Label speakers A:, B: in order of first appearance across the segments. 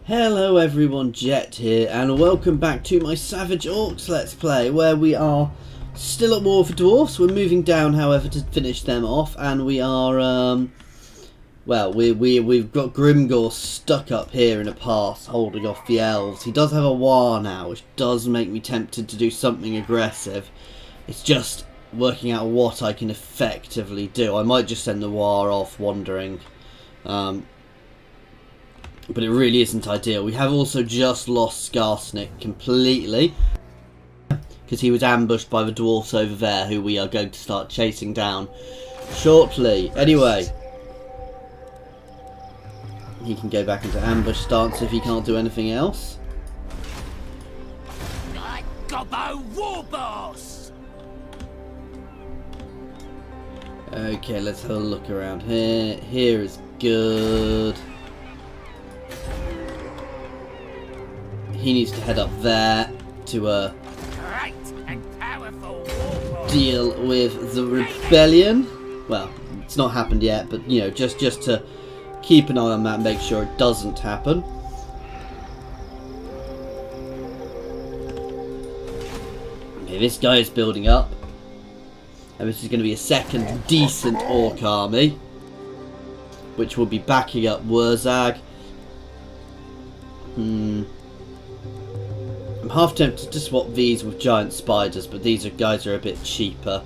A: Hello everyone, Jet here, and welcome back to my Savage Orcs Let's Play, where we are still at war for dwarfs. We're moving down, however, to finish them off, and we are, well, we've got Grimgor stuck up here in a pass, holding off the elves. He does have a war now, which does make me tempted to do something aggressive. It's just working out what I can effectively do. I might just send the war off wandering, but it really isn't ideal. We have also just lost Skarsnik completely, because he was ambushed by the dwarfs over there, who we are going to start chasing down shortly. Anyway, he can go back into ambush stance if he can't do anything else. Okay, let's have a look around here. Here is good. He needs to head up there to deal with the rebellion. Well, it's not happened yet, but you know, just to keep an eye on that, make sure it doesn't happen. Okay, this guy is building up, and this is going to be a second decent orc army, which will be backing up Wurrzag. I'm half tempted to swap these with giant spiders, but these guys are a bit cheaper,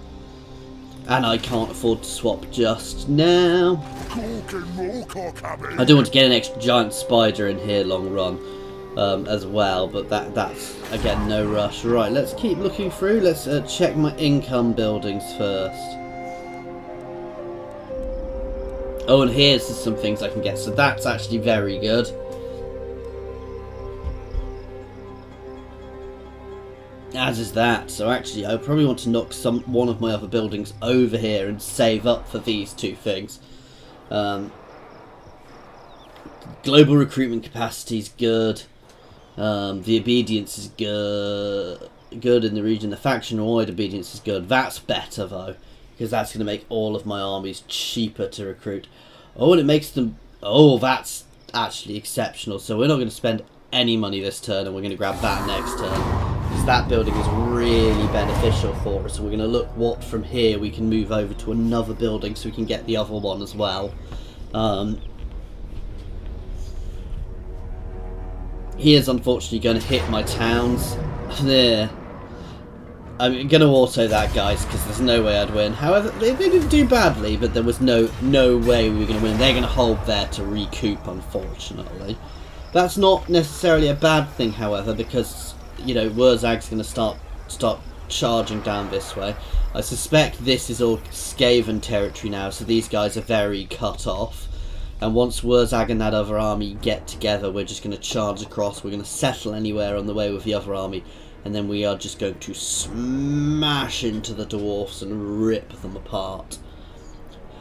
A: and I can't afford to swap just now. I do want to get an extra giant spider in here long run as well, but that's again no rush. Right, let's keep looking through. Let's check my income buildings first. Oh, and here's some things I can get, so that's actually very good. As is that. So actually I probably want to knock one of my other buildings over here and save up for these two things. Global recruitment capacity is good. The obedience is good in the region. The faction-wide obedience is good. That's better though, because that's going to make all of my armies cheaper to recruit. Oh, and it makes them... Oh, that's actually exceptional. So we're not going to spend any money this turn, and we're going to grab that next turn. That building is really beneficial for us, so we're going to look what from here we can move over to another building so we can get the other one as well. He is unfortunately going to hit my towns. There. I'm going to auto that, guys, because there's no way I'd win. However, they didn't do badly, but there was no way we were going to win. They're going to hold there to recoup, unfortunately. That's not necessarily a bad thing, however, because... you know, Wurrzag's going to start charging down this way. I suspect this is all Skaven territory now, so these guys are very cut off. And once Wurrzag and that other army get together, we're just going to charge across. We're going to settle anywhere on the way with the other army, and then we are just going to smash into the dwarfs and rip them apart.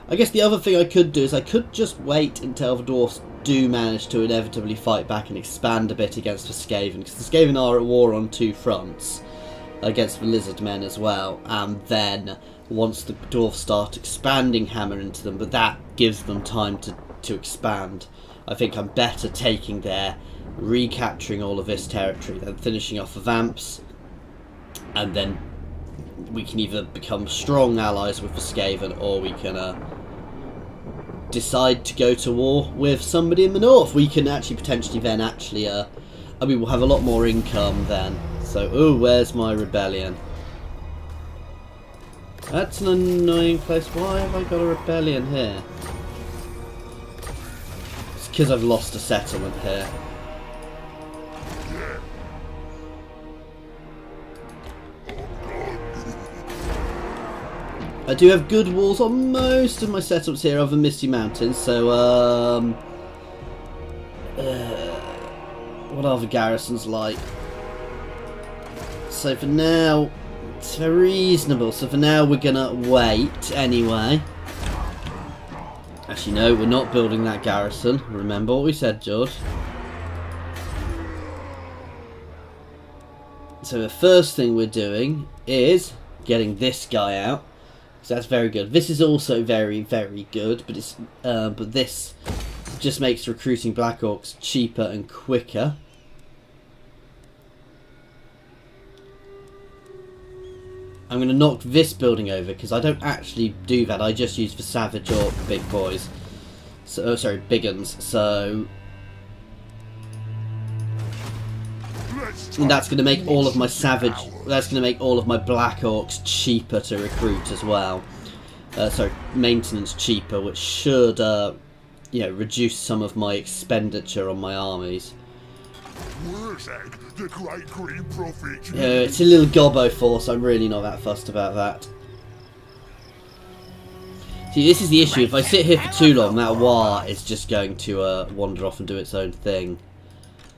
A: I guess the other thing I could do is I could just wait until the dwarfs do manage to inevitably fight back and expand a bit against the Skaven, because the Skaven are at war on two fronts against the lizard men as well, and then once the dwarfs start expanding, hammer into them, but that gives them time to expand. I think I'm better taking there, recapturing all of this territory, then finishing off the vamps, and then we can either become strong allies with the Skaven, or we can decide to go to war with somebody in the north. We can actually potentially then I mean, we'll have a lot more income then. So, oh, where's my rebellion? That's an annoying place. Why have I got a rebellion here? It's because I've lost a settlement here. I do have good walls on most of my setups here other than Misty Mountains, so what are the garrisons like? So for now, it's very reasonable, so for now we're gonna wait anyway. Actually no, we're not building that garrison, remember what we said, George. So the first thing we're doing is getting this guy out. So that's very good. This is also very, very good, but it's but this just makes recruiting Black Orcs cheaper and quicker. I'm going to knock this building over because I don't actually do that. I just use the Savage Orc big boys. So, oh, sorry, big uns. So, and that's going to make all of my savage. That's going to make all of my Black Orcs cheaper to recruit as well. Sorry, maintenance cheaper, which should, you know, reduce some of my expenditure on my armies.
B: Wurrzag, the great green prophet.
A: It's a little gobbo force. I'm really not that fussed about that. See, this is the issue. If I sit here for too long, that war is just going to wander off and do its own thing,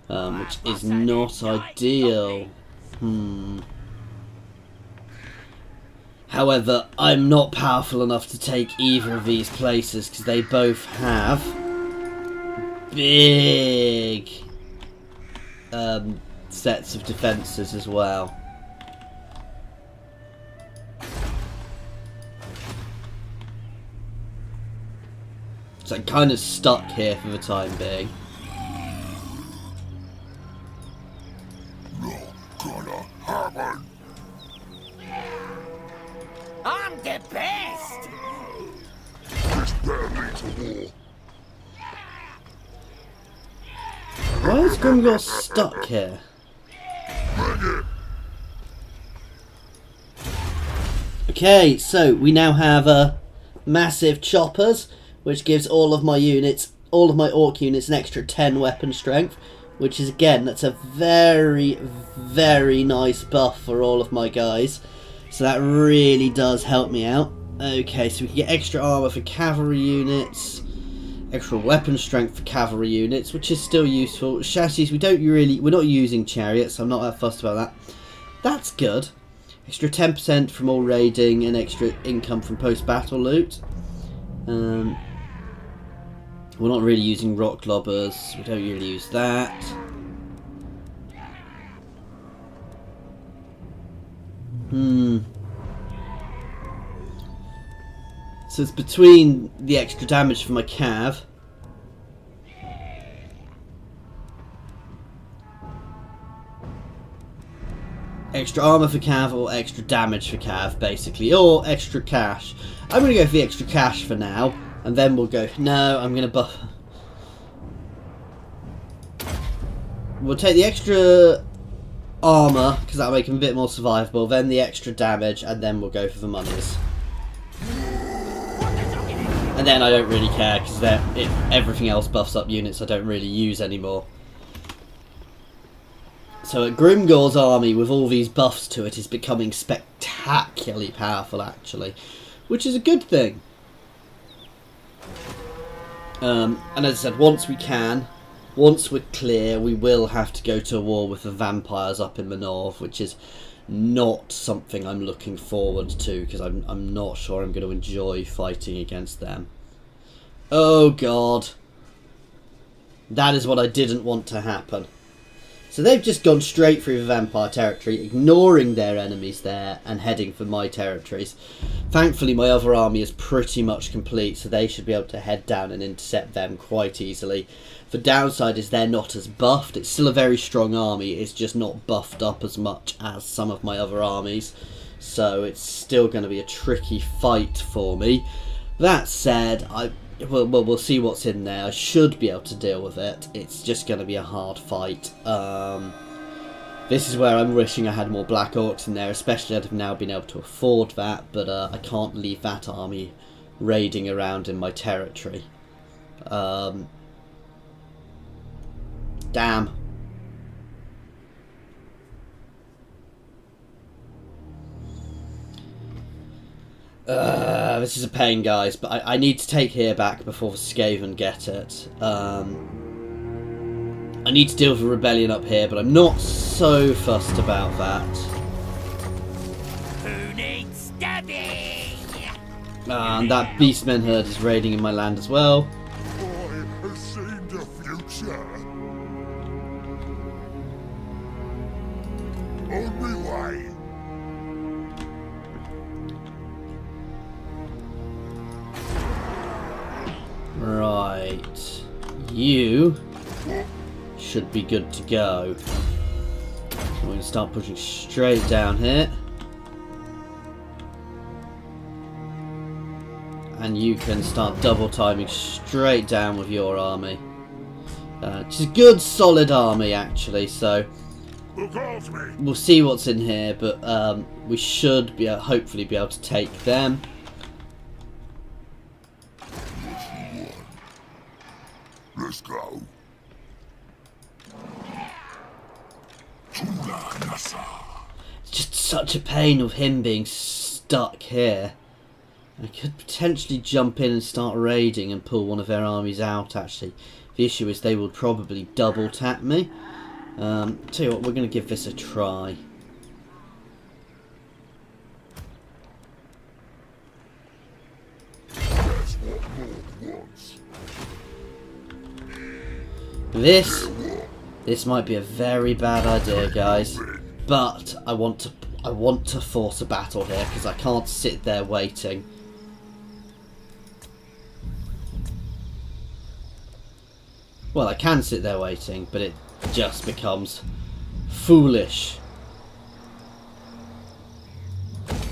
A: which is not ideal. However, I'm not powerful enough to take either of these places because they both have big sets of defences as well. So I'm kind of stuck here for the time being.
B: Not gonna happen.
C: I'm the best!
B: This bear leads a war.
A: Why is Grimgor stuck here? Okay, so we now have massive choppers, which gives all of my units, all of my orc units, an extra 10 weapon strength, which is, again, that's a very, very nice buff for all of my guys. So that really does help me out. Okay, so we can get extra armor for cavalry units, extra weapon strength for cavalry units, which is still useful. Chassis, we're not using chariots, so I'm not that fussed about that. That's good. Extra 10% from all raiding and extra income from post-battle loot. We're not really using rock lobbers. We don't really use that. So it's between the extra damage for my cav. Extra armor for cav or extra damage for cav, basically. Or extra cash. I'm going to go for the extra cash for now. And then we'll go... No, I'm going to buff... We'll take the extra armor, because that'll make them a bit more survivable. Then the extra damage, and then we'll go for the monies. And then I don't really care, because everything else buffs up units I don't really use anymore. So Grimgor's army, with all these buffs to it, is becoming spectacularly powerful, actually. Which is a good thing. And as I said, once we're clear, we will have to go to war with the vampires up in the north, which is not something I'm looking forward to, because I'm not sure I'm going to enjoy fighting against them. Oh god. That is what I didn't want to happen. So they've just gone straight through the vampire territory, ignoring their enemies there and heading for my territories. Thankfully my other army is pretty much complete, so they should be able to head down and intercept them quite easily. The downside is they're not as buffed. It's still a very strong army, it's just not buffed up as much as some of my other armies. So it's still going to be a tricky fight for me. That said, we'll see what's in there. I should be able to deal with it. It's just going to be a hard fight. This is where I'm wishing I had more Black Orcs in there, especially I'd have now been able to afford that, but I can't leave that army raiding around in my territory. Damn. This is a pain, guys, but I need to take here back before the Skaven get it. I need to deal with a rebellion up here, but I'm not so fussed about that.
C: Who needs stabbing?
A: And that Bestman herd is raiding in my land as well.
B: I have seen the future. On my way.
A: Right. should be good to go. So we're going to start pushing straight down here. And you can start double timing straight down with your army. It's a good solid army actually, so we'll see what's in here, but we should be hopefully be able to take them.
B: Let's go.
A: It's just such a pain of him being stuck here. I could potentially jump in and start raiding and pull one of their armies out actually. The issue is they will probably double tap me. Tell you what, we're going to give this a try.
B: That's what Lord wants.
A: This might be a very bad idea, guys. But I want to force a battle here because I can't sit there waiting. Well, I can sit there waiting, but it just becomes foolish.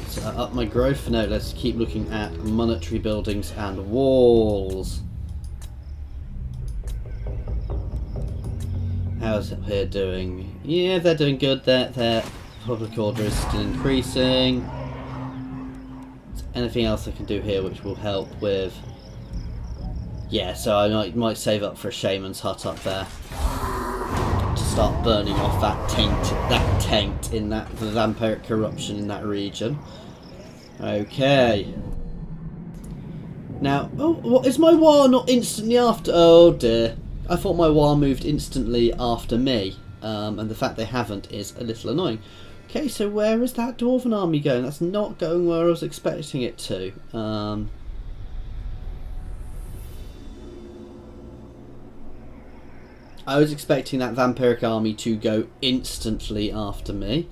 A: So up my growth. No, let's keep looking at monetary buildings and walls. How's it here doing? Yeah, they're doing good. Their public order is still increasing. Is there anything else I can do here which will help with? Yeah, so I might save up for a shaman's hut up there to start burning off that taint in the vampiric corruption in that region. Okay. Now, what is my war not instantly after? Oh dear, I thought my war moved instantly after me, and the fact they haven't is a little annoying. Okay, so where is that dwarven army going? That's not going where I was expecting it to. I was expecting that vampiric army to go instantly after me.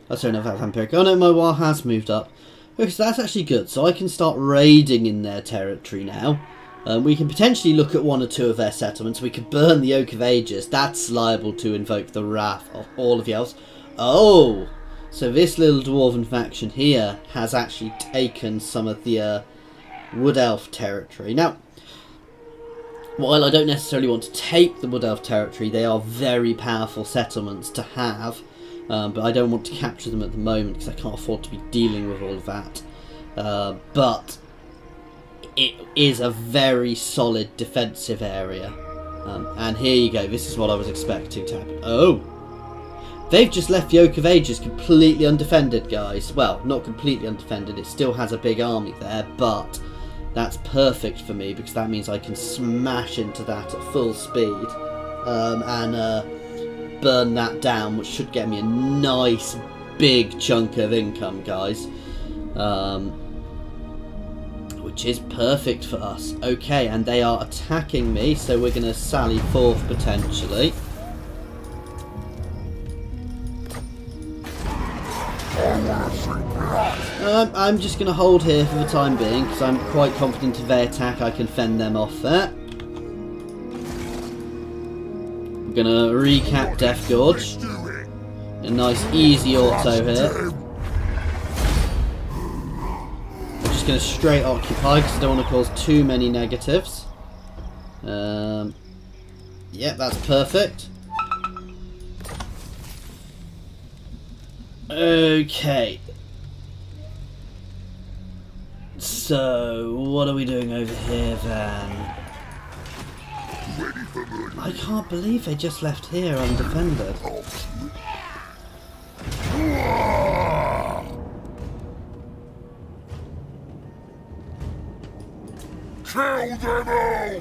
A: Oh, sorry, not that vampiric. Oh no, my war has moved up. Okay, so that's actually good. So I can start raiding in their territory now. We can potentially look at one or two of their settlements. We could burn the Oak of Ages. That's liable to invoke the wrath of all of the elves. Oh! So this little dwarven faction here has actually taken some of the Wood Elf territory. Now, while I don't necessarily want to take the Wood Elf territory, they are very powerful settlements to have, but I don't want to capture them at the moment because I can't afford to be dealing with all of that. But it is a very solid defensive area, and here you go. This is what I was expecting to happen. Oh! They've just left the Oak of Ages completely undefended, guys. Well, not completely undefended. It still has a big army there, but that's perfect for me because that means I can smash into that at full speed and burn that down, which should get me a nice big chunk of income, guys. Which is perfect for us. Okay, and they are attacking me, so we're going to sally forth potentially. I'm just going to hold here for the time being because I'm quite confident if they attack I can fend them off there. We're going to recap Death Gorge. A nice easy auto here. I'm just going to straight occupy because I don't want to cause too many negatives. Yep, that's perfect. Okay. So, what are we doing over here then? I can't believe they just left here undefended.
B: Kill them all!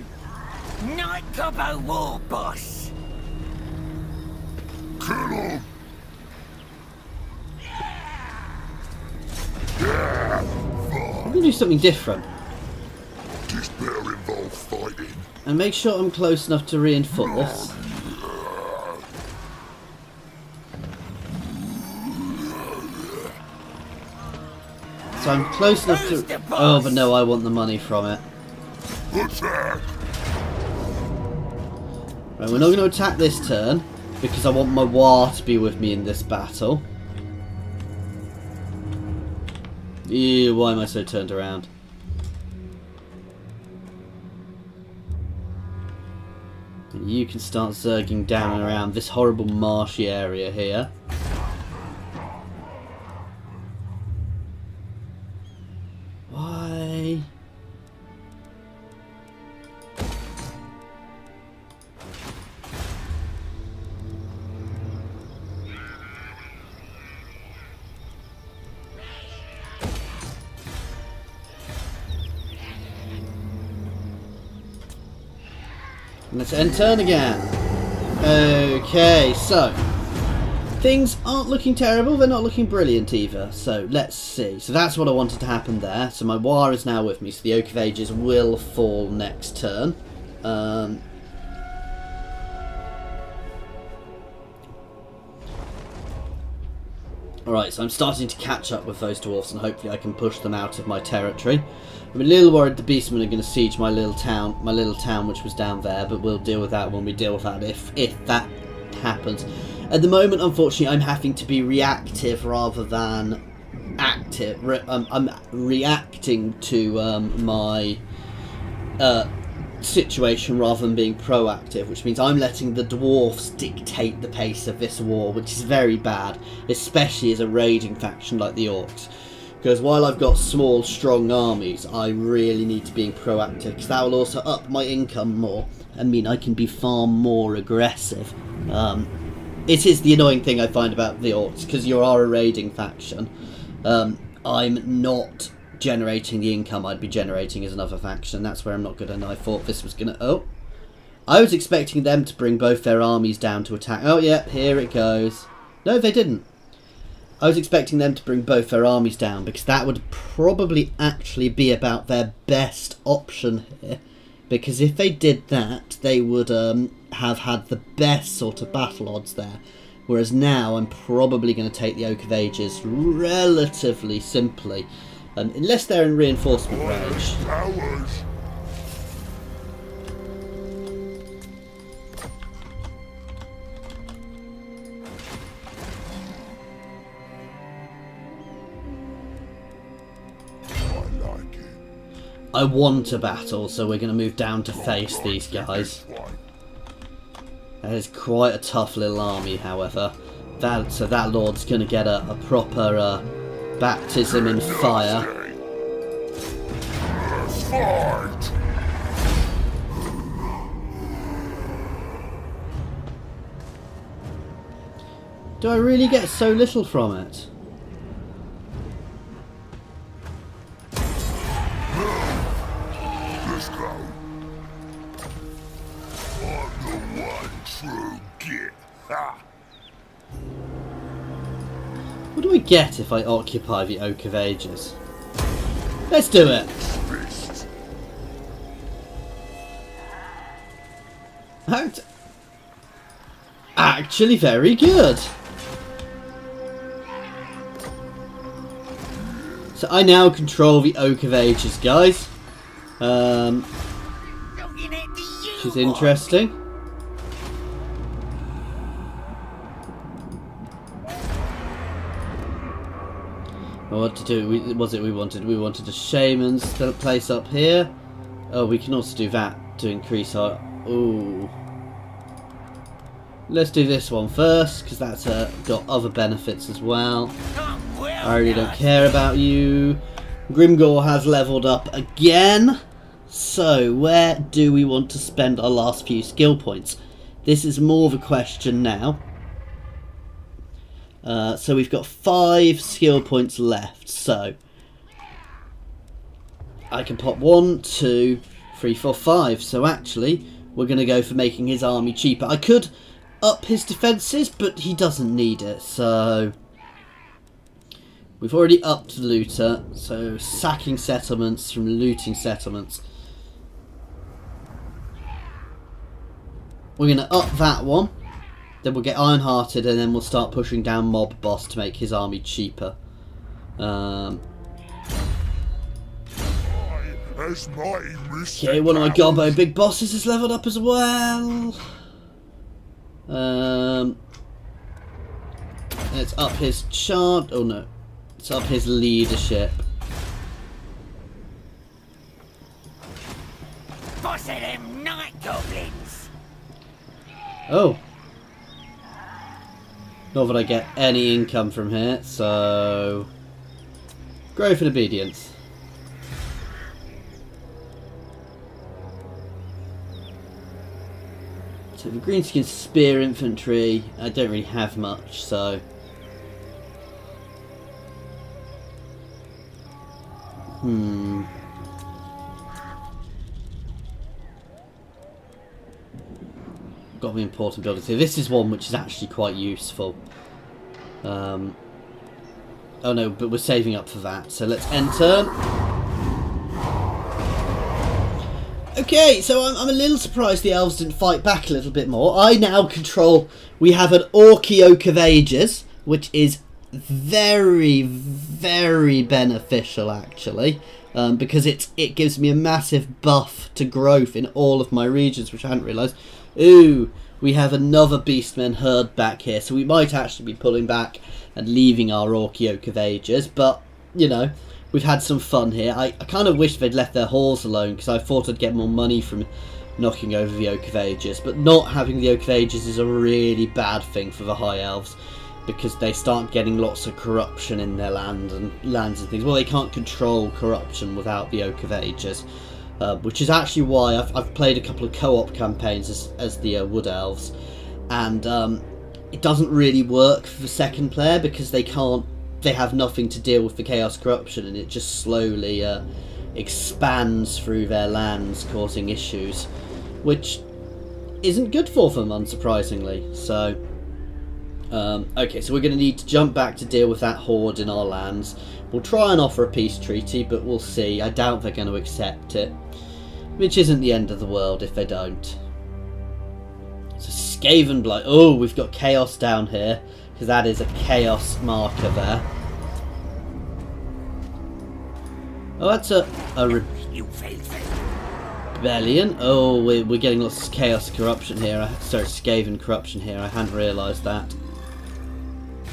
C: Night Gobbo War Boss!
B: Kill them!
A: I'm going to do something different.
B: This better involve fighting.
A: And make sure I'm close enough to reinforce. So I'm close enough to... Oh, but no, I want the money from it.
B: Attack!
A: Right, we're not going to attack this turn because I want my War to be with me in this battle. Ew, why am I so turned around? And you can start zerging down and around this horrible marshy area here. Why? Let's end turn again. Okay, so things aren't looking terrible, they're not looking brilliant either. So let's see. So that's what I wanted to happen there. So my War is now with me, so the Oak of Ages will fall next turn. Alright, so I'm starting to catch up with those dwarfs and hopefully I can push them out of my territory. I'm a little worried the Bestmen are going to siege my little town which was down there, but we'll deal with that when we deal with that if that happens. At the moment, unfortunately, I'm having to be reactive rather than active. I'm reacting to my situation rather than being proactive, which means I'm letting the dwarfs dictate the pace of this war, which is very bad, especially as a raiding faction like the orcs. Because while I've got small, strong armies, I really need to be proactive, because that will also up my income more and mean I can be far more aggressive. It is the annoying thing I find about the orcs, because you are a raiding faction. I'm not generating the income I'd be generating as another faction. That's where I'm not good, and I thought this was going to... Oh! I was expecting them to bring both their armies down to attack. Oh yeah, here it goes. No, they didn't. I was expecting them to bring both their armies down, because that would probably actually be about their best option here. Because if they did that, they would have had the best sort of battle odds there. Whereas now, I'm probably going to take the Oak of Ages relatively simply. Unless they're in reinforcement range. I want a battle, so we're going to move down to face these guys. That is quite a tough little army, however. So that lord's going to get a proper baptism in fire. Do I really get so little from it?
B: Let's go. I'm the one true git. Ha!
A: What do we get if I occupy the Oak of Ages? Let's do it! Actually very good! So I now control the Oak of Ages, guys. Which is interesting. What to do? We wanted a shaman's place up here. Oh, we can also do that to increase our... Ooh. Let's do this one first, because that's got other benefits as well. I really don't care about you. Grimgore has leveled up again. So, where do we want to spend our last few skill points? This is more of a question now. So we've got 5 skill points left. So, I can pop 1, 2, 3, 4, 5. So actually, we're going to go for making his army cheaper. I could up his defences, but he doesn't need it. So, we've already upped the looter. So, sacking settlements from looting settlements. We're going to up that one. Then we'll get Ironhearted, and then we'll start pushing down Mob Boss to make his army cheaper.
B: As my
A: Okay, one of my Gobbo big bosses is leveled up as well. Let's up his chart. Oh no, it's up his leadership.
C: Boss of them night goblins.
A: Oh. Not that I get any income from here, so... Growth and obedience. So the greenskin spear infantry, I don't really have much, so... Got the important buildings here. This is one which is actually quite useful. Oh no, but we're saving up for that. So let's enter. Okay, so I'm a little surprised the elves didn't fight back a little bit more. I now control... We have an Orky Oak of Ages, which is very, very beneficial actually. Because it gives me a massive buff to growth in all of my regions, which I hadn't realised. Ooh, we have another Beastmen herd back here, so we might actually be pulling back and leaving our Orky Oak of Ages, but, you know, we've had some fun here. I kind of wish they'd left their halls alone, because I thought I'd get more money from knocking over the Oak of Ages, but not having the Oak of Ages is a really bad thing for the High Elves, because they start getting lots of corruption in their lands and things. Well, they can't control corruption without the Oak of Ages. Which is actually why I've played a couple of co-op campaigns as the Wood Elves, and it doesn't really work for the second player because they have nothing to deal with the chaos corruption, and it just slowly expands through their lands, causing issues, which isn't good for them, unsurprisingly. So, okay, so we're going to need to jump back to deal with that horde in our lands. We'll try and offer a peace treaty, but we'll see. I doubt they're going to accept it. Which isn't the end of the world if they don't. So Skaven Blight. Oh, we've got chaos down here, because that is a chaos marker there. Oh, that's a rebellion. Oh, we're getting lots of chaos corruption here. Sorry, Skaven corruption here. I hadn't realised that.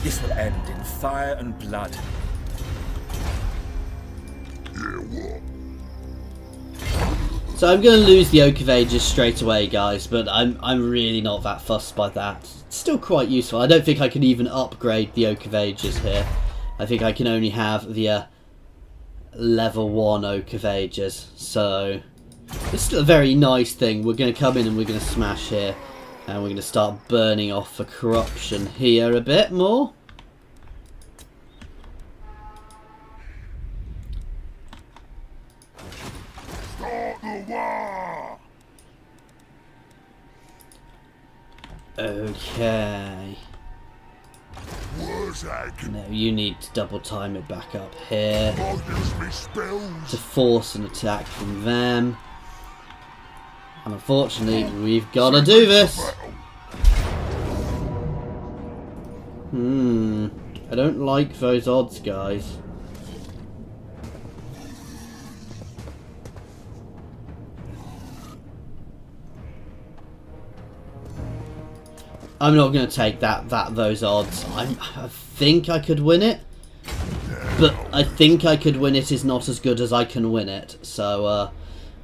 D: This will end in fire and blood.
B: Yeah, what?
A: So I'm going to lose the Oak of Ages straight away, guys, but I'm really not that fussed by that. It's still quite useful. I don't think I can even upgrade the Oak of Ages here. I think I can only have the level 1 Oak of Ages. So it's still a very nice thing. We're going to come in and we're going to smash here. And we're going to start burning off the corruption here a bit more. Okay.
B: Wurrzag.
A: No, you need to double time it back up here
B: Minus me spells.
A: to force an attack from them. And unfortunately, we've got to do this. I don't like those odds, guys. I'm not going to take those odds. I think I could win it, but I think I could win it is not as good as I can win it. So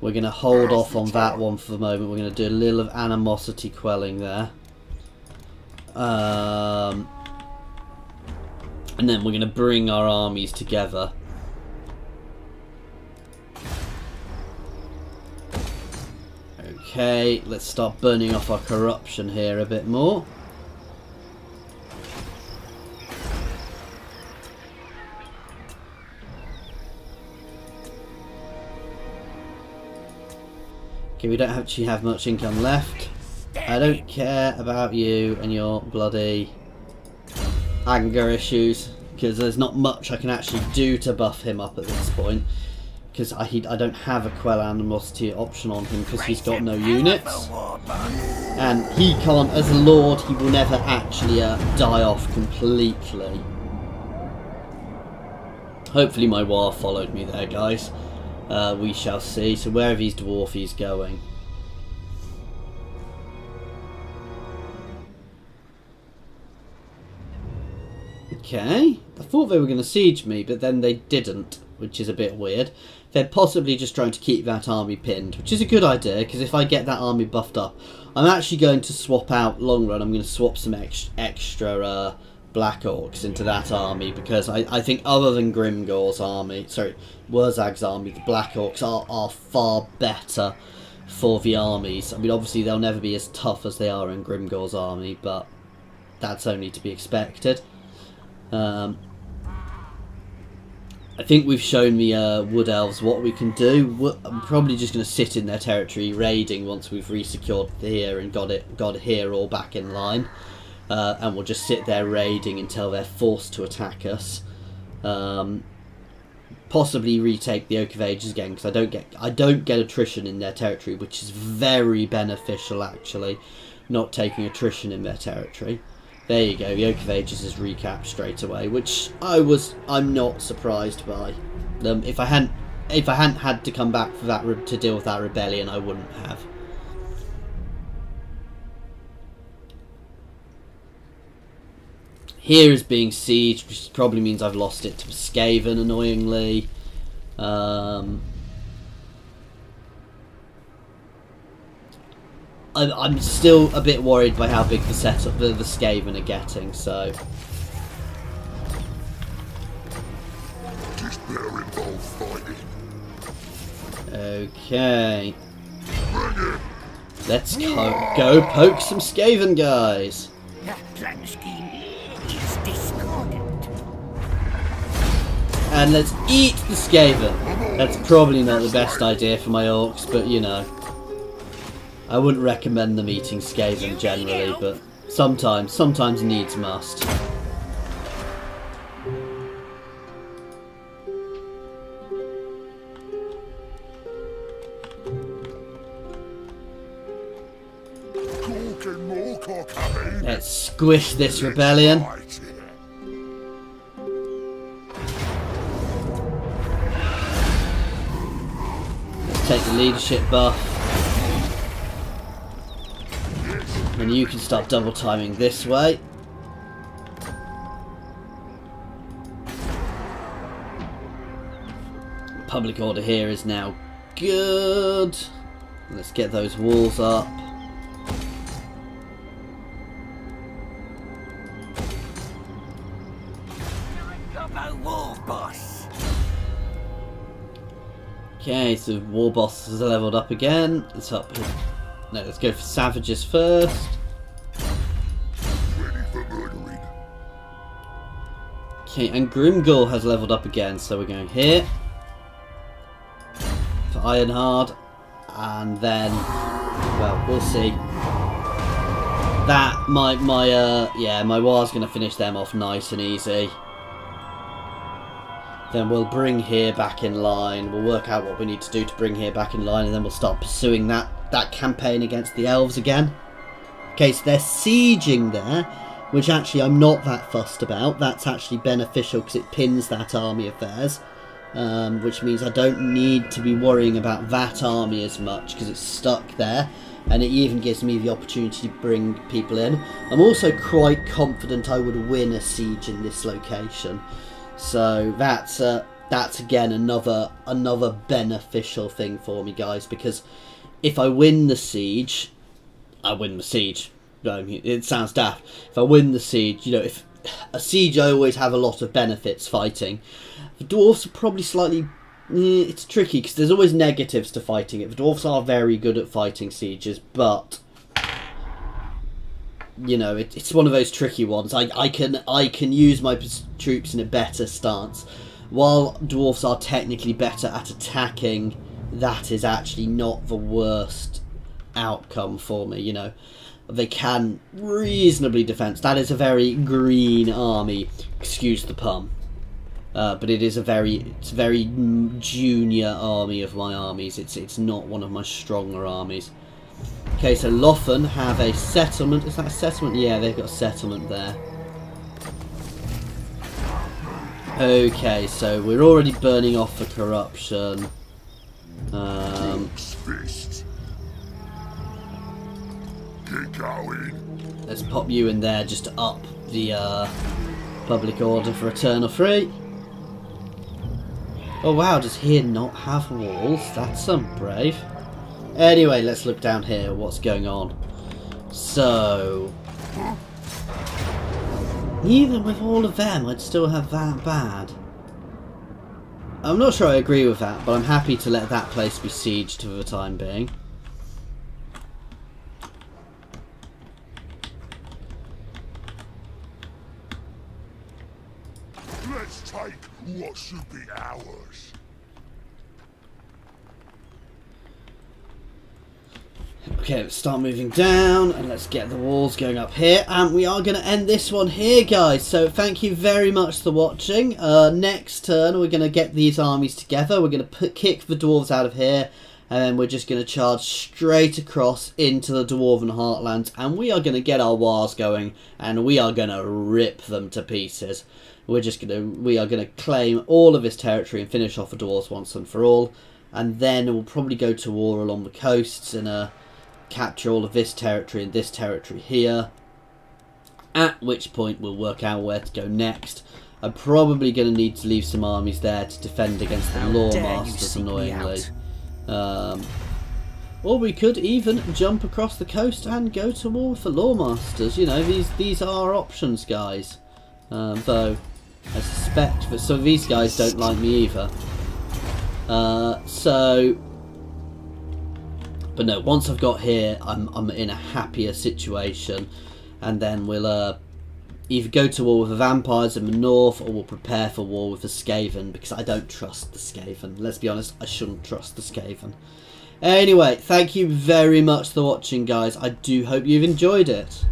A: we're going to hold off on that one for the moment. We're going to do a little of animosity quelling there, and then we're going to bring our armies together. Okay, let's start burning off our corruption here a bit more. Okay, we don't actually have much income left. I don't care about you and your bloody anger issues, because there's not much I can actually do to buff him up at this point. Because I don't have a Quell Animosity option on him because he's got no units. And he can't, as a lord, he will never actually die off completely. Hopefully my war followed me there, guys. We shall see. So where are these dwarfies going? Okay. I thought they were going to siege me, but then they didn't, which is a bit weird. They're possibly just trying to keep that army pinned, which is a good idea, because if I get that army buffed up, I'm actually going to swap out, long run, I'm going to swap some extra Black Orcs into that army, because I think other than Grimgor's army, sorry, Wurzag's army, the Black Orcs are far better for the armies. I mean, obviously they'll never be as tough as they are in Grimgor's army, but that's only to be expected. I think we've shown the Wood Elves what we can do. I'm probably just going to sit in their territory raiding once we've resecured here and got here all back in line. And we'll just sit there raiding until they're forced to attack us. Possibly retake the Oak of Ages again, because I don't get attrition in their territory, which is very beneficial actually, not taking attrition in their territory. There you go, the Oak of Ages is recapped straight away, which I'm not surprised by. If I hadn't had to come back for that to deal with that rebellion, I wouldn't have. Here is being sieged, which probably means I've lost it to Skaven, annoyingly. I'm still a bit worried by how big the setup the Skaven are getting, so.
B: Just better involved fighting.
A: Okay. Let's go poke some Skaven guys.
C: That plan scheme is discordant.
A: And let's eat the Skaven. That's probably not the best idea for my orcs, but you know. I wouldn't recommend them eating Skaven generally, but sometimes needs must. Let's squish this rebellion. Let's take the leadership buff. And you can start double timing this way. Public order here is now good. Let's get those walls up. Okay, so War Boss is leveled up again. It's up. No, let's go for Savages first.
B: Ready for murdering.
A: Okay, and Grimgor has leveled up again, so we're going here for Ironhard, and then, well, we'll see. That my war's gonna finish them off nice and easy. Then we'll bring here back in line. We'll work out what we need to do to bring here back in line, and then we'll start pursuing that campaign against the elves again. Okay, so they're sieging there, which actually I'm not that fussed about. That's actually beneficial because it pins that army of theirs, which means I don't need to be worrying about that army as much because it's stuck there, and it even gives me the opportunity to bring people in. I'm also quite confident I would win a siege in this location. So that's again another beneficial thing for me, guys, because if I win the siege, I win the siege. No, it sounds daft. If I win the siege, you know, if a siege, I always have a lot of benefits fighting. The dwarves are probably slightly. It's tricky because there's always negatives to fighting it. The dwarves are very good at fighting sieges, but you know, it's one of those tricky ones. I can use my troops in a better stance. While dwarfs are technically better at attacking, that is actually not the worst outcome for me. You know, they can reasonably defend. That is a very green army. Excuse the pun, but it's a very junior army of my armies. It's not one of my stronger armies. Okay, so Loffen have a settlement. Is that a settlement? Yeah, they've got a settlement there. Okay, so we're already burning off for corruption.
B: Get going.
A: Let's pop you in there just to up Public order for Eternal Free. Oh wow, does here not have walls? That's brave. Anyway, let's look down here, what's going on. So, even with all of them, I'd still have that bad. I'm not sure I agree with that, but I'm happy to let that place be sieged for the time being.
B: Let's take what should be ours.
A: Okay, let's start moving down and let's get the walls going up here, and we are going to end this one here, guys. So thank you very much for watching. Next turn we're going to get these armies together, we're going to kick the dwarves out of here, and then we're just going to charge straight across into the Dwarven Heartlands, and we are going to get our wars going, and we are going to rip them to pieces. We are going to claim all of this territory and finish off the dwarves once and for all, and then we'll probably go to war along the coasts and capture all of this territory and this territory here, at which point we'll work out where to go next. I'm probably going to need to leave some armies there to defend against the Lawmasters, annoyingly. Or we could even jump across the coast and go to war with the Lawmasters. You know, these are options, guys. Though I suspect that some of these guys don't like me either. But no, once I've got here, I'm in a happier situation, and then we'll either go to war with the vampires in the north, or we'll prepare for war with the Skaven, because I don't trust the Skaven. Let's be honest, I shouldn't trust the Skaven. Anyway, thank you very much for watching, guys. I do hope you've enjoyed it.